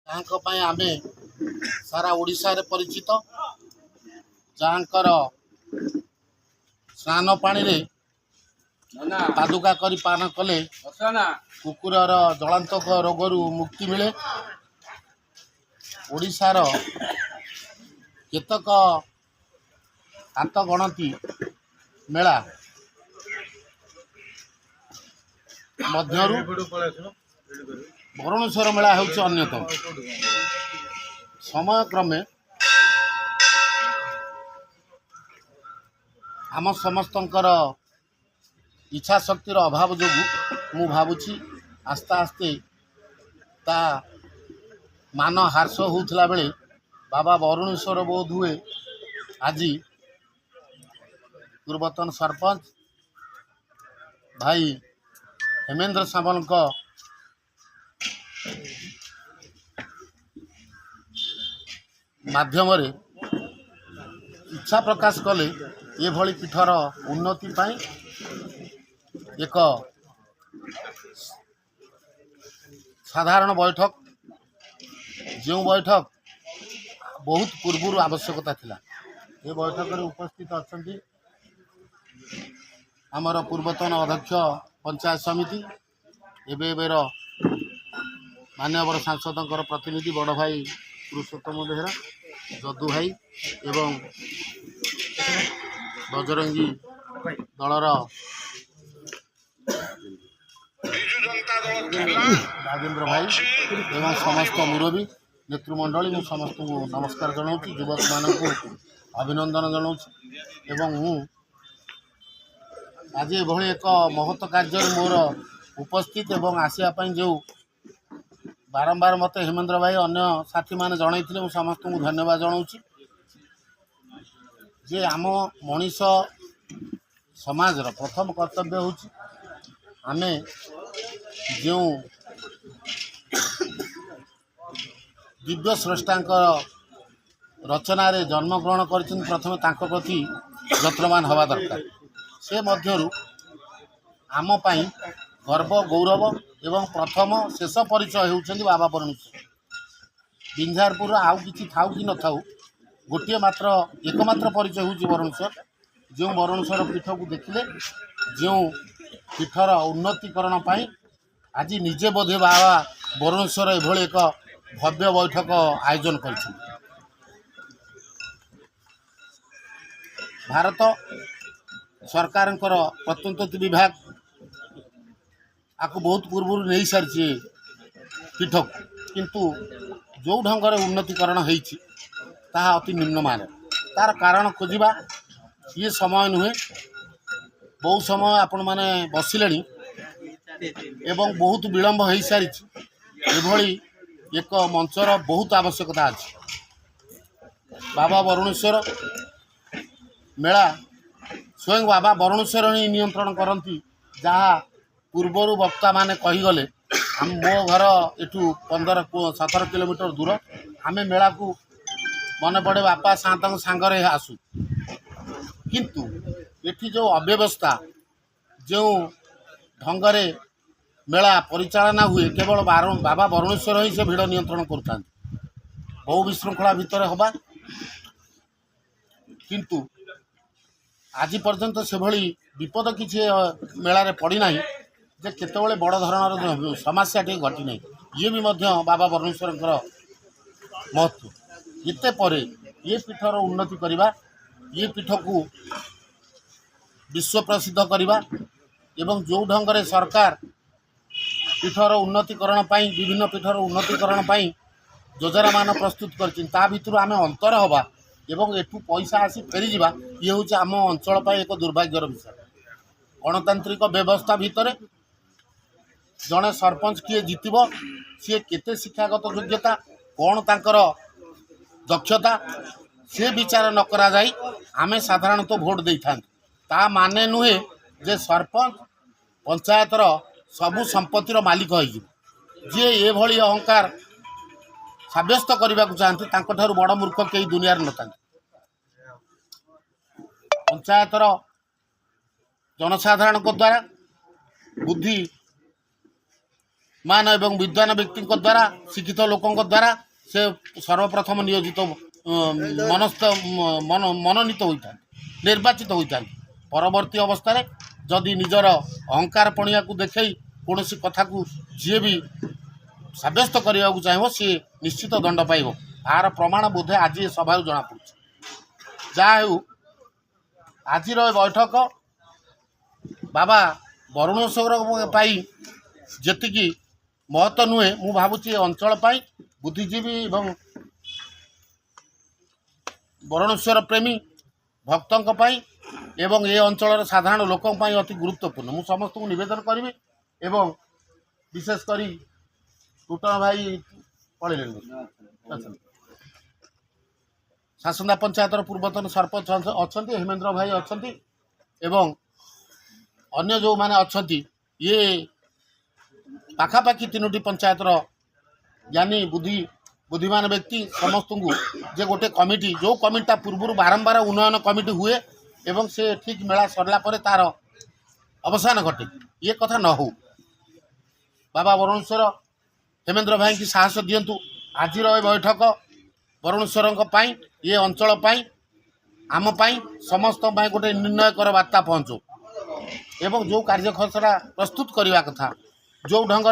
आमे सारा ओडिशा रे परिचित जहाँकर स्नान पानी रे पादुका करी पान कले कुकुरर जलांतक रोगरू मुक्ति मिले। ओडिशार केतक हाथ गणती मेला मध्यरु बरुणेश्वर मेला होउछि अन्यतम। समय क्रमे आम समस्तंकर इच्छा शक्तिर अभाव जो मु भावुछि आस्ते आस्ते ता मान हार्स होउथला बेले बाबा बरुणेश्वर बोध हुए आज पूर्वतन सरपंच भाई हेमेंद्र सामल माध्यम इच्छा प्रकाश कले ये भली पीठर उन्नति पाई एक साधारण बैठक जो बैठक बहुत पूर्व आवश्यकता थिला ये बैठक रे उपस्थित अछंती आमर पूर्वतन अध्यक्ष पंचायत समिति एबेर मान्यवर सांसदों प्रतिनिधि बड़ भाई पुरुषोत्तम बेहरा जदू भाई एवं बजरंगी दलर राजेंद्र भाई एवं समस्त मुरबी नेतृमंडली मु समस्त को नमस्कार जनाऊँ युवक मानक अभिनंदन जनाऊँ एवं मु आज एभली एक महत् कार्य मोर उपस्थित एवं आसवाई जो बारंबार मत हेमेंद्र भाई अन्य साथी मैंने जन समस्त को धन्यवाद जनाऊँ जे आम मनीष समाज प्रथम कर्तव्य हूँ आमे जो दिव्य स्रष्टा रचना रे जन्मग्रहण कर प्रथम तांको प्रति यत्नवान हवा दरकार से मध्यरु आम पाई गर्व गौरव एवं प्रथम शेष परिचय होउछन्ति बाबा बरुणेश्वर। बिंझारपुर आउ किछि थाउ कि न थाउ गोटे मात्र एकमात्र परिचय होउछि बरुणेश्वर। जो बरुणेश्वर पीठ को देखिले जो पीठर उन्नतिकरण पाई आज निजे बोधे बाबा बरुणेश्वर एभली एक भव्य बैठक आयोजन कर भारत सरकार प्रत्नतत्व विभाग आपको बहुत पूर्व नहीं सारी पीठ किंतु जो ढंग से उन्नतिकरण होती अति निम्नमान तार कारण खोजा ये समय नुहे बहुत समय आपण मैंने बसिले एवं बहुत विलंब हो सारी एभली एक मंचर बहुत आवश्यकता अच्छी। बाबा बरुणेश्वर मेला स्वयं बाबा बरुणेश्वर ही नियंत्रण करती जहाँ पूर्वर वक्ता माने कहीगले मो घर एठू 15-17 किलोमीटर दूर आमे मेला को मन पड़े बापा सात सांगरे आसू किंतु एठी जो अव्यवस्था जो ढंगरे मेला परिचालना हुए केवल बाबा बरुणेश्वर ही से भिड़ नियंत्रण करता बहु विशृंखला भितर हवा किंतु आज पर्यंत से भली विपद किसी मेलार पड़ना जे केतबेले बड़ धरण समस्या टे घटी नहीं ये भी मध्य बाबा बरुणेश्वर महत्व इते परे ये पीठर उन्नति करवा ये पीठ को विश्व प्रसिद्ध करवा एवं जो ढंग से सरकार पीठर उन्नतिकरण पाई विभिन्न पीठर उन्नतिकरण पाई योजना मान प्रस्तुत कर भितर आम अंतर हवा एवं एठू पैसा आसी फेरी जावा ये हूँ आम अंचल पर एक दुर्भाग्यर विषय। गणतांत्रिक व्यवस्था भितर जड़े सरपंच किए जीतब सी केते शिक्षागत योग्यता कौन तांकर दक्षता से विचार न करा जाई आमे साधारणतः भोट दे था माने नुहे जे सरपंच पंचायतर सबु संपत्तिर मालिक हो जे ये भली अहंकार सब्यस्त करने को चाहते तांको बड़ मूर्ख कई दुनिया न था। पंचायतर जनसाधारण द्वारा बुद्धि मान एवं विद्वान व्यक्ति द्वारा शिक्षित लोकों द्वारा से सर्वप्रथम नियोजित मनस्थ मनोनीत होता निर्वाचित होता परवर्ती अवस्था जदि निजर अहंकार पणिया को देखई कौन कथा को जी भी सब्यस्त करने को चाहे सी निश्चित दंड पाइब आर प्रमाण बोधे आज सभा जना पड़े जहाँ आज बैठक बाबा वरुणेश्वर जी महत्व नुहे मु भावुची अंचल बुद्धिजीवी एवं वरुणेश्वर प्रेमी भक्तों एवं ये अंचल साधारण लोकों अति गुरुत्वपूर्ण मु समस्त को निवेदन करी एवं विशेषकर टूटन भाई पड़े शासनदा पंचायत पूर्वतन सरपंच अच्छा हेमेंद्र भाई अच्छा एवं अन्य जो माने अच्छा ये पाखापाखि 3टी पंचायतर ज्ञानी बुद्धिमान व्यक्ति समस्त को जे गोटे कमिटी जो कमिटा पूर्व बारंबार उन्नयन कमिटी हुए एवं से ठीक मेला सरला पर तार अवसान घटे ये कथा न हो बाबा वरुणेश्वर हेमेंद्र भाई की साहस दिंतु आज बैठक वरुणेश्वर ये अंचल आम समस्त गोटे निर्णयकर वार्ता पहुँचो एवं जो कार्यखसरा प्रस्तुत करने कथा जो ढंग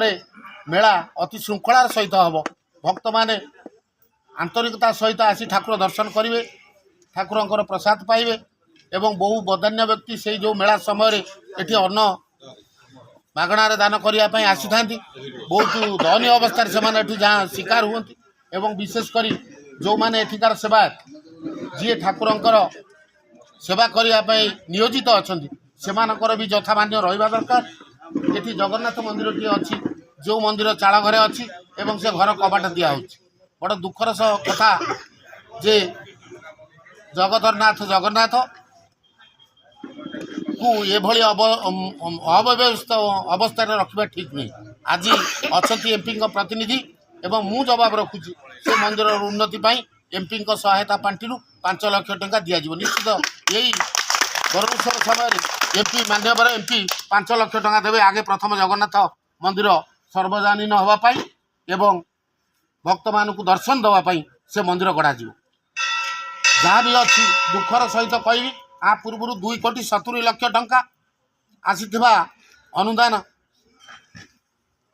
मेला अति श्रृंखलार सहित हम भक्त माने आंतरिकता सहित आसी ठाकुर दर्शन करेंगे ठाकुर प्रसाद पाइबे एवं बहु बदान्य व्यक्ति से जो मेला समय एटी अन्न मागणार दान करने आसी था बहुत दयनीय अवस्था से जहाँ शिकार हुए एवं विशेषकर जो मैंने एठिकार सेवायत जी ठाकुरंकर सेवा करने नियोजित अच्छा से भी यथामान्य रहा दरकार ये जगन्नाथ मंदिर टी अच्छी जो मंदिर चाल घरे अच्छी एवं से घर कबाट दिया बड़ दुखर कथा जे जगतरनाथ जगन्नाथ को ये अव्यवस्था अवस्था रखा ठीक नहीं आज अच्छा एमपी प्रतिनिधि एवं मु जवाब रखुची से मंदिर उन्नति एमपी सहायता पांटि 5 लाख टंका दिज्व निश्चित यही वरुणेश्वर समय एमपी मान्यवर एमपी 5 लाख टंका देवे आगे प्रथम जगन्नाथ मंदिर सर्वजनीन होगापाई एवं भक्त मान को दर्शन देवाई से मंदिर गढ़ा जहाँ भी अच्छी दुखर सहित कहि आ पूर्व 2,70,00,000 टंका आसी अनुदान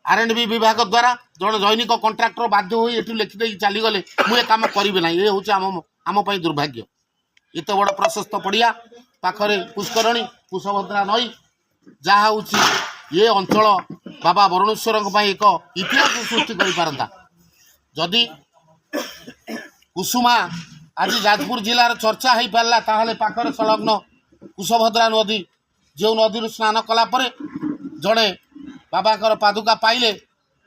R&B विभाग द्वारा जड़े दैनिक कंट्राक्टर बाध्य हो लिखिदे चलीगले मुझे काम करी ना ये हूँ आम दुर्भाग्य एत बड़ प्रशस्त पड़िया पाखरे पुष्करणी कुशभद्रा नई जहाँ हूँ ये अंचल बाबा वरुणेश्वर एक इतिहास सृष्टि कर जदि कुसुमा आज जाजपुर जिलार चर्चा हो पारा ताहले पाखरे संलग्न कुशभद्रा नदी जो नदी स्नान कलापर जड़े बाबाकर पादुका पाइले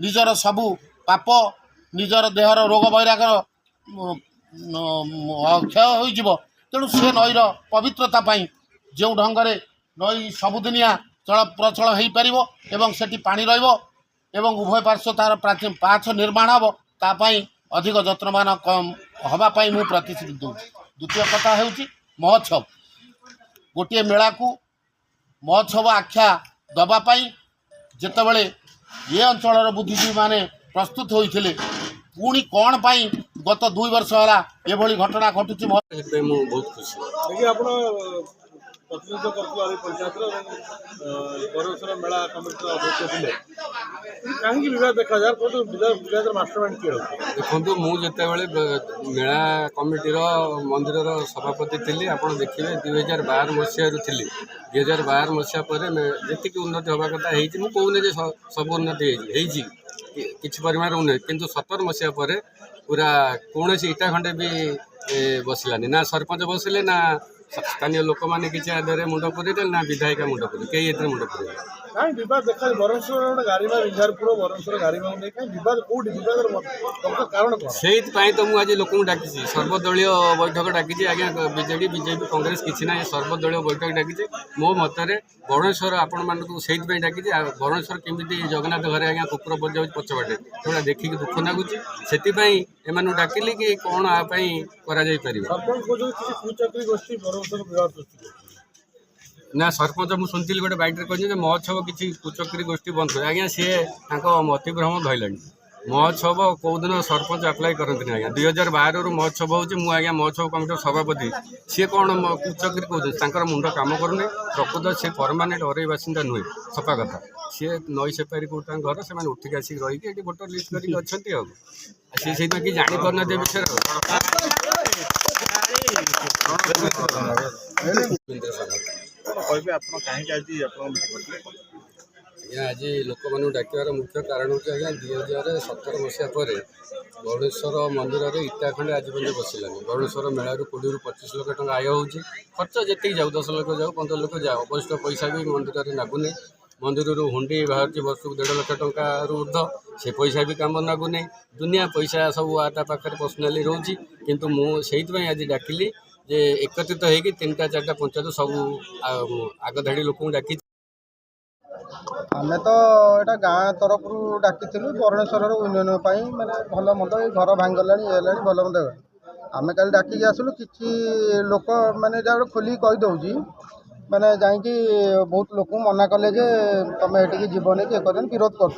निजर सबू पाप निजर देहर रोग वैराग क्षय हो तेणु से नईर पवित्रता जो ढंग नई सबुदिनिया चल प्रचल हो पार एवं सेठी पानी रहिबो उभय पार्श्व तार पाछ निर्माण हम तापाई अधिक यत्नवान हवापाई मु प्रतिश्रुति दूँ। द्वितीय कथा हूँ महोत्सव गोटे मेला को महोत्सव आख्या दवापाई जितेबले ये अंचल बुद्धिजीवी माने प्रस्तुत होते पुणी कौन पाई गत 2 वर्ष है ये घटना घटुची बहुत खुशी देखिए आप प्रतिनिधित्व कर पंचायत वरुणेश्वर मेला कमिटी अध्यक्ष थे कहीं विवाद देखा जाए विवाद मास्टरमाइंड किए देखो मुझे मेला कमिटीर मंदिर सभापति थी आप देखिए 2012 मसीह थी 2012 मसीहा पर जी उन्नति हवा कथा कहूनी सब उन्नति किसी परिमाण उन्नति किंतु 17 मसीहा पर पूरा कौन इटा खंडे भी बसलानी ना सरपंच बसिले ना स्थानीय लोक मैंने किसी आधार मुंड पुरे ना विधायिका मुंड पुरे कई ये मुंड पुरे कहीं विवाद देखा वरुणेश्वर गारीमा रिंझारपुर वरुणेश्वर गारीमा कहीं विवाद कौट विवाद कारण से तो मुझे लोक डाकी सर्वदलीय बैठक डाकी आज्ञा बीजेडी बीजेपी कांग्रेस किसी ना सर्वदलीय बैठक डाकी मो मतरे वरुणेश्वर आपण मानक से डाकी वरुणेश्वर केमी जगन्नाथ घरे आज्ञा कुकुर पड़ जाऊँ पछबाटे थोड़ा देखिक दुख लगुच से डाकिली कि कौन आपाई करा जाई परिबो ना सरपंच मुझे शुणी गोटे बैठक कहते महोत्सव किसी कुचक्री गोष्ठी बंद कर आज्ञा सी मतिभ्रम धरला महोत्सव कौदिन सरपंच आप्लाय करते आज्ञा 2012 महोत्सव हो आज्ञा महोत्सव कमिटी सभापति सी कौन कुचक्री कहते मुंड कम करूनी प्रकृत सी परमानेंट अरई बासिंदा नुहे सफा कथा सी नई सेपारी कौट घर से उठिक आसिक रही भोटर लिस्ट करके अच्छा सी कि जापार विषय आज लोक मान डाकिबार मुख्य कारण हूँ आज्ञा 2017 मसीहा पर भुवनेश्वर मंदिर में इटा खंडे आज बंद बसलानी भुवनेश्वर मेला 20 ରୁ 25 लाख टका आय हो खर्च जी जाऊ 10 लाख जाऊ 15 लाख जाओ अवशिष्ट पैसा भी मंदिर में नागुनि मंदिर हुंडी बाहर वर्ष को 1.5 लाख टका ऊर्ध से पैसा भी कम नागुनि दुनिया पैसा सब आता पाखे पर्सनाली रोचे किंतु मुझे आज डाकिली जे एकत्रित होगी 3टा 4टा पंचायत सब आग धाड़ी लोक डाकी आमे तो एटा गाँ तरफ डाकी बरणेश्वर उन्नयन माने भल मंद घर भांगला भल मंद आमे कल डाकिक आसलु कि लोक माने खोली कहीदे माने जाकि बहुत लोक मना कले जे तुम ये जीवन कि एक विरोध कर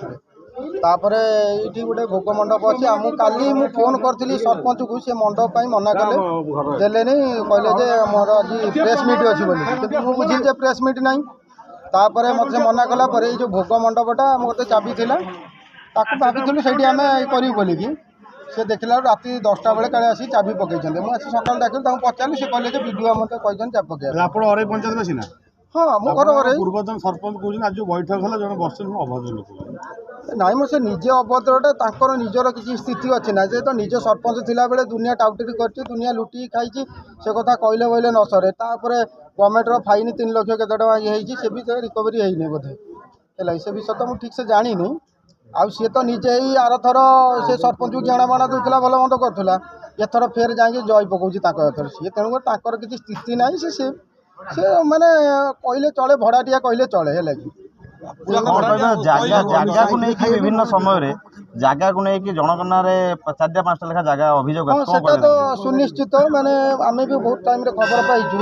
तापर ये गोटे भोग मंडप अच्छी आम काली मु फोन करी सरपंच को सी मंडप मना कले देले कहले मोर आज प्रेस मीट अच्छी बोली बुझी प्रेस मीट ना तापर मत से मना कला पर जो भोग मंडपटा मत चाबी थी भाभी से करूँ बोलिकी सी देखला राति 10टा बेले काले आसी चाबी पकई मुझे सकाल डाकिली पचारि से कहले विडुआ मत कही चाबी पकड़ पंचायत बासिना हाँ मो घर पूर्वतन सरपंच कहते आज जो बैठक है जन बस अभद्र लोक नाई मो से निजे अभद्रटा निजर किसी स्थिति अच्छी ना जे तो निज सरपंच थिला बेले दुनिया टाउटरी कर दुनिया लुटी खाई से कथा कहले बोले न सरे तापर गवर्नमेंटर फाइन 3 लाख केते टका ये से भी रिकवरी है बोधे है से विषय तो मुझे ठीक से जानी आउ सी तो निजे ही आर थर से सरपंच को ज्ञाना बाणा दूसरा भल मंद करूला एथर फेर जाकि जय पकाउर सी तेणुकर किसी स्थिति ना से माने कहले चले भड़ाटिया कहले चले है जगह को लेकिन विभिन्न समय जगह को लेकिन जनक ना 4टा 5टा लेखा जगह अभियोग से तो सुनिश्चित माने आम भी बहुत टाइम खबर पाइचु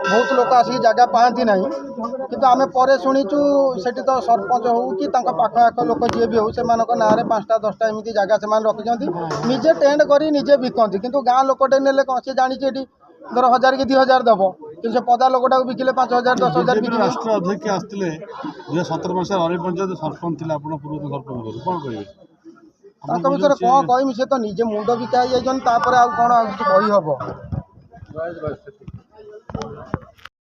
बहुत लोक आसिक जगह पाती ना कि आम पर शुणीचु से तो सरपंच हो कि पाख आख लोक जी भी हो से ना 5टा 10टा एमती जगह से रखिंट निजे टेंट कर निजे बिकती किंतु गाँ लोकटे ने कौन सी जानी धर 1000 कि 2000 दब कि पदा लोकटा बिकिले 5000 10,000 बिक राष्ट्र अध्यक्ष आसते 2017 मसीहा अरई पंचायत सरपंच थे पूर्व सरपंच कौन कहे विषय कौन कहमी से तो निजे मुंड बिका कौन आउ किसी कही हम।